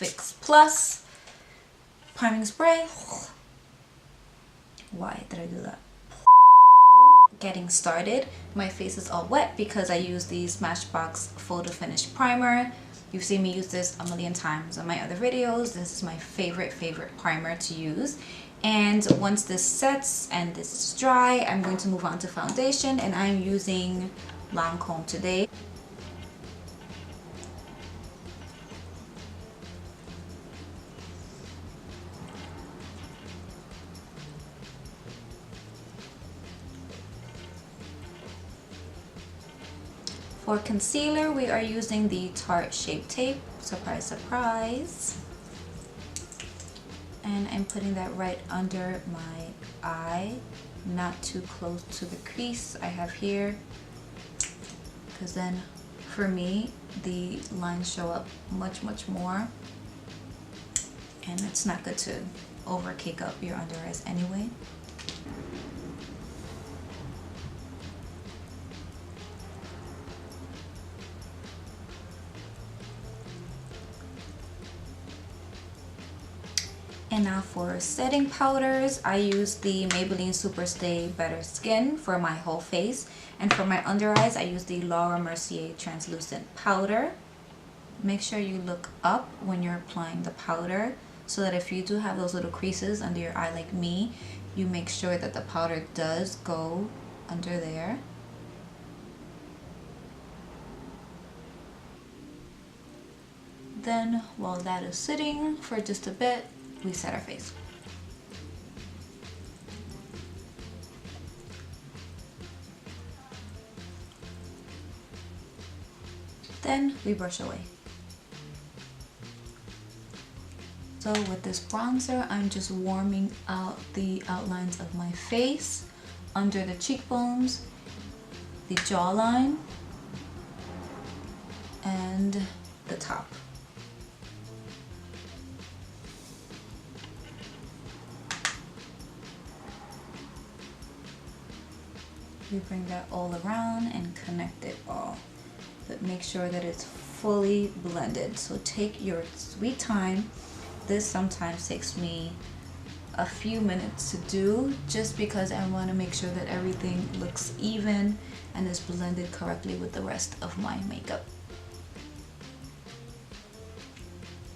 Fix Plus priming spray. Why did I do that? Getting started. My face is all wet because I use the Smashbox Photo Finish Primer. You've seen me use this a million times on my other videos. This is my favorite primer to use. And once this sets and this is dry, I'm going to move on to foundation, and I'm using Lancome today. For concealer, we are using the Tarte Shape Tape. Surprise, surprise. And I'm putting that right under my eye, not too close to the crease I have here, because then for me the lines show up much more, and it's not good to over cake up your under eyes anyway. And now for setting powders, I use the Maybelline Superstay Better Skin for my whole face. And for my under eyes, I use the Laura Mercier Translucent Powder. Make sure you look up when you're applying the powder, so that if you do have those little creases under your eye like me, you make sure that the powder does go under there. Then while that is sitting for just a bit, we set our face. Then we brush away. So with this bronzer, I'm just warming out the outlines of my face, under the cheekbones, the jawline, and the top. You bring that all around and connect it all, but make sure that it's fully blended. So take your sweet time. This sometimes takes me a few minutes to do, just because I want to make sure that everything looks even and is blended correctly with the rest of my makeup.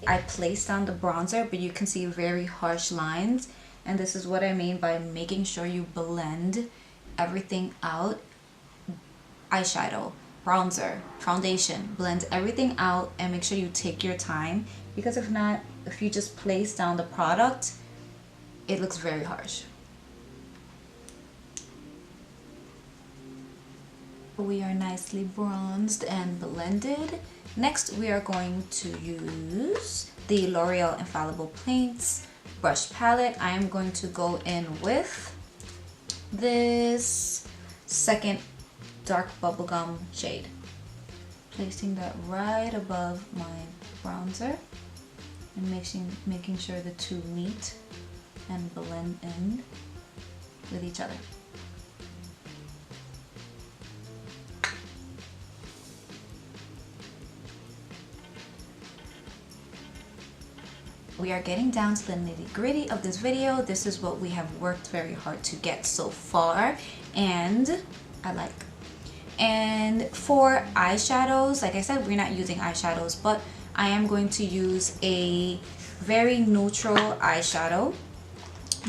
I placed on the bronzer, but you can see very harsh lines, and this is what I mean by making sure you blend everything out. Eyeshadow, bronzer, foundation, blend everything out and make sure you take your time, because if not, if you just place down the product, it looks very harsh. We are nicely bronzed and blended. Next, we are going to use the L'Oreal Infallible Paints brush palette. I am going to go in with this second dark bubblegum shade, placing that right above my bronzer and making sure the two meet and blend in with each other. We are getting down to the nitty-gritty of this video. This is what we have worked very hard to get so far, and I like. And for eyeshadows, like I said, we're not using eyeshadows, but I am going to use a very neutral eyeshadow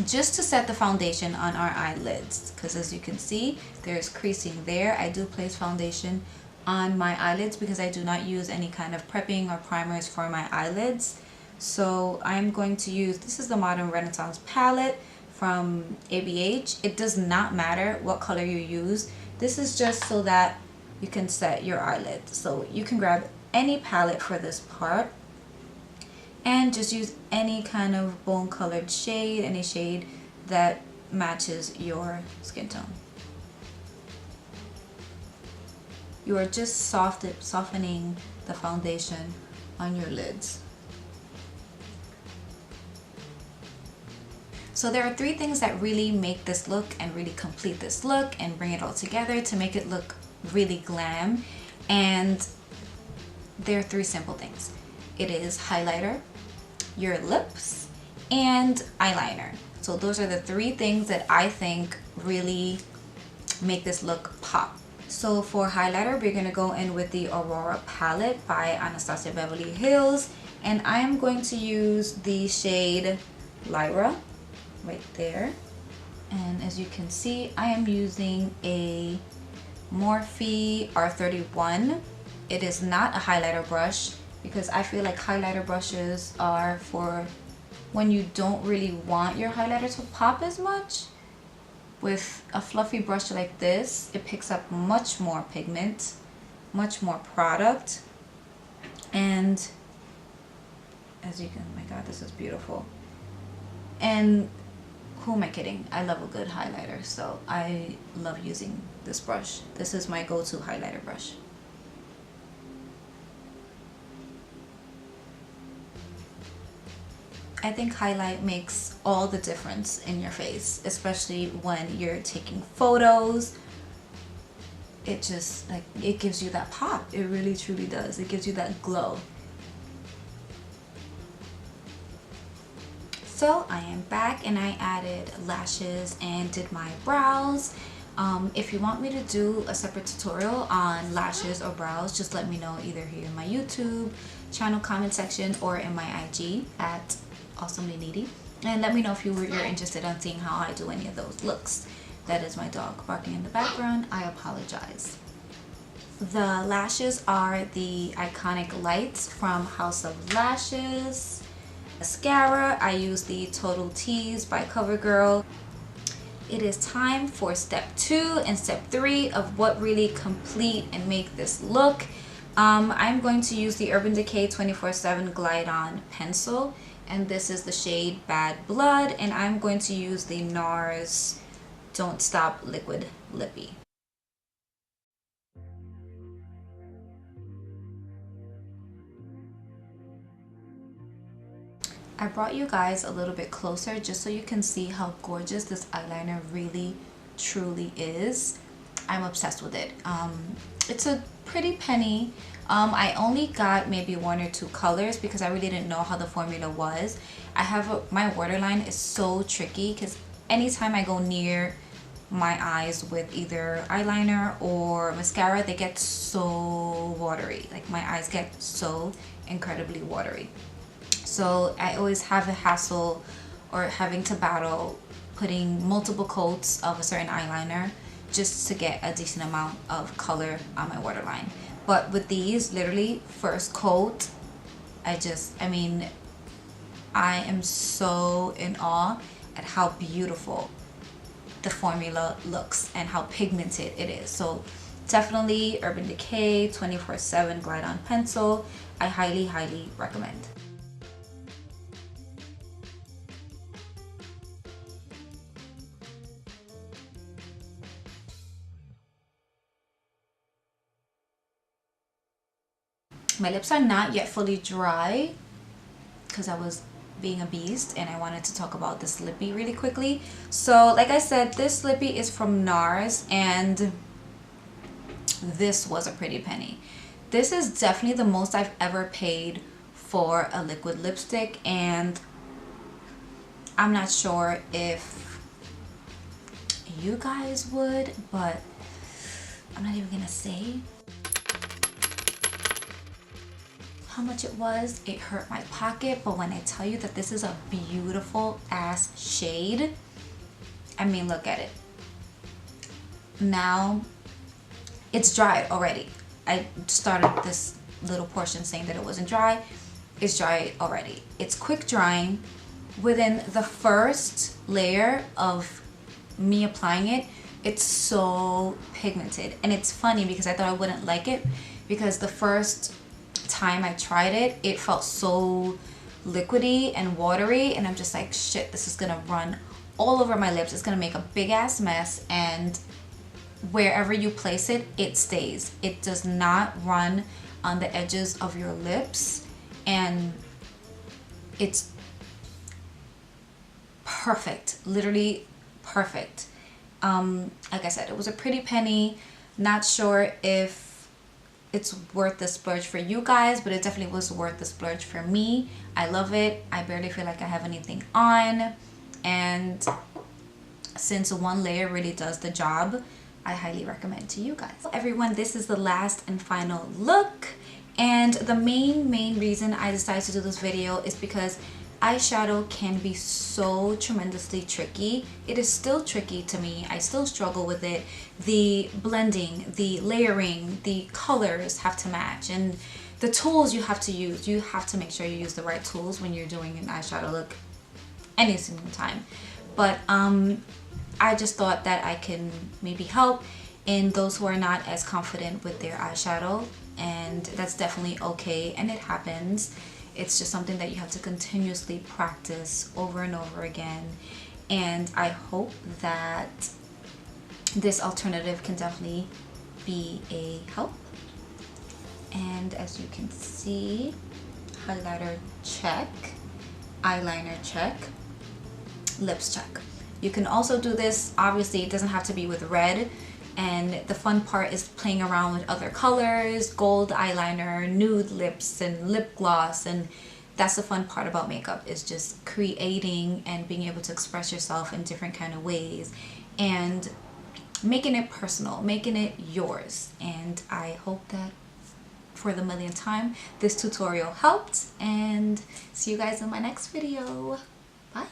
just to set the foundation on our eyelids, because as you can see, there's creasing there. I do place foundation on my eyelids because I do not use any kind of prepping or primers for my eyelids. So I'm going to use, this is the Modern Renaissance palette from ABH. It does not matter what color you use. This is just so that you can set your eyelids. So you can grab any palette for this part and just use any kind of bone colored shade, any shade that matches your skin tone. You are just softening the foundation on your lids. So there are three things that really make this look and really complete this look and bring it all together to make it look really glam. And there are three simple things. It is highlighter, your lips, and eyeliner. So those are the three things that I think really make this look pop. So for highlighter, we're gonna go in with the Aurora palette by Anastasia Beverly Hills, and I am going to use the shade Lyra right there. And as you can see, I am using a Morphe R31. It is not a highlighter brush because I feel like highlighter brushes are for when you don't really want your highlighter to pop as much. With a fluffy brush like this, it picks up much more pigment, much more product, and as you can, oh my god, this is beautiful. And who am I kidding? I love a good highlighter, so I love using this brush. This is my go-to highlighter brush. I think highlight makes all the difference in your face, especially when you're taking photos. It just, like, it gives you that pop. It really truly does. It gives you that glow. So I am back and I added lashes and did my brows. If you want me to do a separate tutorial on lashes or brows, just let me know either here in my YouTube channel comment section or in my IG at AwesomelyNiri, and let me know if you're interested in seeing how I do any of those looks. That is my dog barking in the background. I apologize. The lashes are the Iconic Lights from House of Lashes. Mascara, I use the Total Tease by CoverGirl. It is time for step 2 and step 3 of what really complete and make this look. I'm going to use the Urban Decay 24/7 Glide On pencil, and this is the shade Bad Blood, and I'm going to use the NARS Don't Stop Liquid Lippy. I brought you guys a little bit closer just so you can see how gorgeous this eyeliner really truly is. I'm obsessed with it. It's a pretty penny. I only got maybe 1 or 2 colors because I really didn't know how the formula was. My waterline is so tricky because anytime I go near my eyes with either eyeliner or mascara, they get so watery. Like, my eyes get so incredibly watery. So I always have a hassle or having to battle putting multiple coats of a certain eyeliner just to get a decent amount of color on my waterline. But with these, literally first coat, I mean, I am so in awe at how beautiful the formula looks and how pigmented it is. So definitely Urban Decay 24/7 Glide On pencil. I highly recommend. My lips are not yet fully dry because I was being a beast and I wanted to talk about this lippy really quickly. So like I said, this lippy is from NARS and this was a pretty penny. This is definitely the most I've ever paid for a liquid lipstick, and I'm not sure if you guys would, but I'm not even gonna say how much it was. It hurt my pocket, but when I tell you that this is a beautiful ass shade, I mean, look at it. Now it's dry already. I started this little portion saying that it wasn't dry. It's dry already. It's quick drying. Within the first layer of me applying it, it's so pigmented. And it's funny because I thought I wouldn't like it because the first time I tried it, it felt so liquidy and watery, and I'm just like, shit, this is gonna run all over my lips. It's gonna make a big ass mess, and wherever you place it, it stays. It does not run on the edges of your lips, and it's perfect, literally perfect. Like I said, it was a pretty penny. Not sure if it's worth the splurge for you guys, but it definitely was worth the splurge for me. I love it. I barely feel like I have anything on, and since one layer really does the job, I highly recommend to you guys. Everyone, this is the last and final look, and the main reason I decided to do this video is because eyeshadow can be so tremendously tricky. It is still tricky to me. I still struggle with it. The blending, the layering, the colors have to match, and the tools you have to use. You have to make sure you use the right tools when you're doing an eyeshadow look any single time. But I just thought that I can maybe help in those who are not as confident with their eyeshadow, and that's definitely okay, and it happens. It's just something that you have to continuously practice over and over again, and I hope that this alternative can definitely be a help. And as you can see, highlighter check, eyeliner check, lips check. You can also do this, obviously it doesn't have to be with red, and the fun part is playing around with other colors, gold eyeliner, nude lips, and lip gloss, and that's the fun part about makeup, is just creating and being able to express yourself in different kind of ways and making it personal, making it yours. And I hope that for the millionth time this tutorial helped, and see you guys in my next video. Bye.